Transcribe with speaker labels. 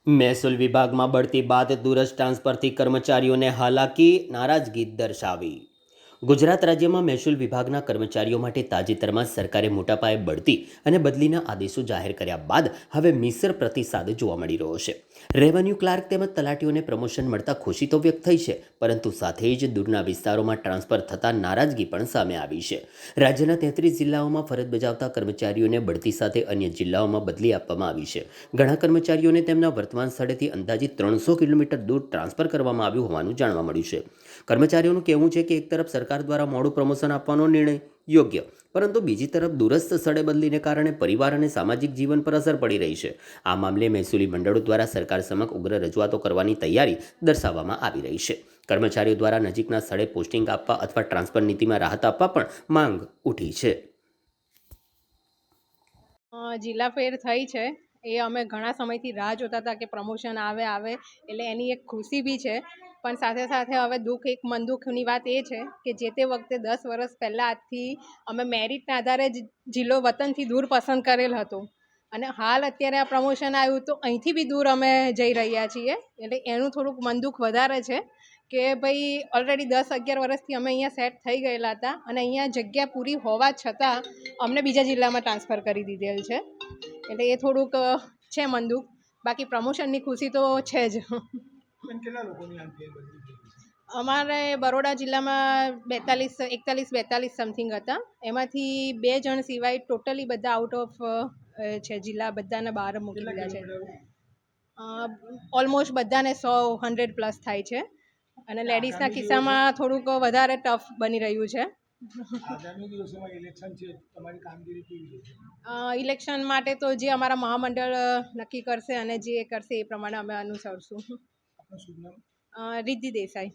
Speaker 1: મહેસૂલ વિભાગમાં બઢતી બાદ દૂરસ્થ ટ્રાન્સફરથી કર્મચારીઓને હાલાકી નારાજગી દર્શાવી। ગુજરાત રાજ્યમાં મહેસૂલ વિભાગના કર્મચારીઓ માટે તાજેતરમાં સરકારે મોટા પાયે બઢતી અને બદલીના આદેશો જાહેર કર્યા બાદ હવે મિશ્ર પ્રતિસાદ જોવા મળી રહ્યો છે। રેવન્યુ ક્લાર્ક તેમજ તલાટીઓને પ્રમોશન મળતા ખુશી તો વ્યક્ત થઈ છે, પરંતુ સાથે જ દૂરના વિસ્તારોમાં ટ્રાન્સફર થતાં નારાજગી પણ સામે આવી છે। રાજ્યના 33 જિલ્લાઓમાં ફરજ બજાવતા કર્મચારીઓને બઢતી સાથે અન્ય જિલ્લાઓમાં બદલી આપવામાં આવી છે। ઘણા કર્મચારીઓને તેમના વર્તમાન સ્થળેથી અંદાજિત 300 કિલોમીટર દૂર ટ્રાન્સફર કરવામાં આવ્યું હોવાનું જાણવા મળ્યું છે। કર્મચારીઓનું કહેવું છે કે એક તરફ સરકાર દ્વારા મોડું પ્રમોશન આપવાનો નિર્ણય યોગ્ય, પરંતુ બીજી તરફ દૂરસ્થ સ્થળે બદલીને કારણે પરિવાર અને સામાજિક જીવન પર અસર પડી રહી છે। આ મામલે મહેસૂલી મંડળો દ્વારા સરકાર સમક્ષ ઉગ્ર રજૂઆતો કરવાની તૈયારી દર્શાવવામાં આવી રહી છે। કર્મચારીઓ દ્વારા નજીકના સ્થળે પોસ્ટિંગ આપવા અથવા ટ્રાન્સફર નીતિમાં રાહત આપવા પણ માંગ ઉઠી છે।
Speaker 2: જિલ્લા ફેર થઈ છે એ અમે ઘણા સમયથી રાહ જોતા હતા કે પ્રમોશન આવે એટલે એની એક ખુશી બી છે, પણ સાથે સાથે હવે મન દુઃખની વાત એ છે કે જે તે વખતે 10 વર્ષ પહેલાં આજથી અમે મેરિટના આધારે જ જિલ્લો વતનથી દૂર પસંદ કરેલ હતો, અને હાલ અત્યારે આ પ્રમોશન આવ્યું તો અહીંથી બી દૂર અમે જઈ રહ્યા છીએ, એટલે એનું થોડુંક મન દુઃખ વધારે છે કે ભાઈ ઓલરેડી 10-11 વર્ષથી અમે અહીંયા સેટ થઈ ગયેલા હતા અને અહીંયા જગ્યા પૂરી હોવા છતાં અમને બીજા જિલ્લામાં ટ્રાન્સફર કરી દીધેલ છે, એટલે એ થોડુંક છે મન દુઃખ। બાકી પ્રમોશનની ખુશી તો છે જ। અમારે બરોડા જિલ્લામાં 41-42 સમથિંગ હતા, એમાંથી 2 જણ સિવાય ટોટલી બધા આઉટ ઓફ છે જિલ્લા, બધાને બહાર મૂકી દીધા છે। ઓલમોસ્ટ બધાને 100 પ્લસ થાય છે, અને લેડીઝના કિસ્સામાં થોડુંક વધારે ટફ બની રહ્યું છે। ઇલેક્શન માટે તો જે અમારા મહામંડળ નક્કી કરશે અને જે કરશે એ પ્રમાણે અમે અનુસરશું। રિદ્ધિ દેસાઈ।